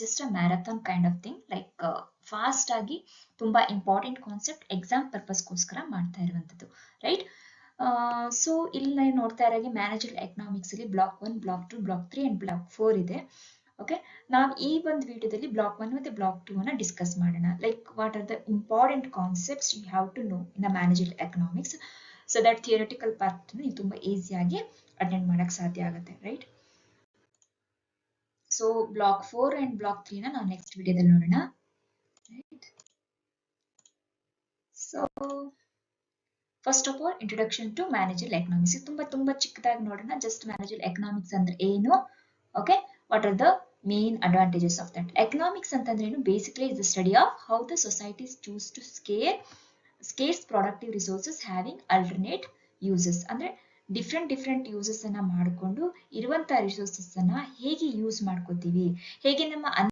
Just a marathon kind of thing, like fast ಆಗಿ ತುಂಬಾ important concept exam ಪರ್ಪಸ್ಗೋಸ್ಕರ ಮಾಡ್ತಾ ಇರುವಂಥದ್ದು, ರೈಟ್. ಸೊ ಇಲ್ಲಿ ನಾವು ನೋಡ್ತಾ ಇರೋ ಮ್ಯಾನೇಜರ್ ಎಕನಾಮಿಕ್ಸ್ ಅಲ್ಲಿ block 1, block 2, block 3 and block 4 ಇದೆ. ಓಕೆ, ನಾವು ಈ ಒಂದು ವಿಡಿಯೋದಲ್ಲಿ ಬ್ಲಾಕ್ 1 ಮತ್ತೆ ಬ್ಲಾಕ್ 2 ಅನ್ನ ಡಿಸ್ಕಸ್ ಮಾಡೋಣ. Like what are the important concepts you have to know in manager economics, so that theoretical part ನೀವು ತುಂಬಾ ಈಸಿಯಾಗಿ ಅಟೆಂಡ್ ಮಾಡಕ್ ಸಾಧ್ಯ ಆಗುತ್ತೆ, right. So block 4 and block 3 ನ ನಾವು ನೆಕ್ಸ್ಟ್ ವಿಡಿಯೋದಲ್ಲಿ ನೋಡೋಣ, right. So first of all introduction to manager economics ತುಂಬಾ ಚಿಕ್ಕದಾಗಿ ನೋಡೋಣ. ಜಸ್ಟ್ ಮ್ಯಾನೇಜರ್ ಎಕನಾಮಿಕ್ಸ್ ಅಂದ್ರೆ ಏನು, okay, what are the main advantages of that. Economics ಅಂತಂದ್ರೆ ಏನು, basically is the study of how the societies choose to scarce productive resources having alternate uses. ಅಂದ್ರೆ different uses ಅನ್ನ ಮಾಡಿಕೊಂಡು ಇರುವಂತಹ ರಿಸೋರ್ಸಸ್ ಅನ್ನ ಹೇಗೆ ಯೂಸ್ ಮಾಡ್ಕೋತೀವಿ, ಹೇಗೆ ನಮ್ಮ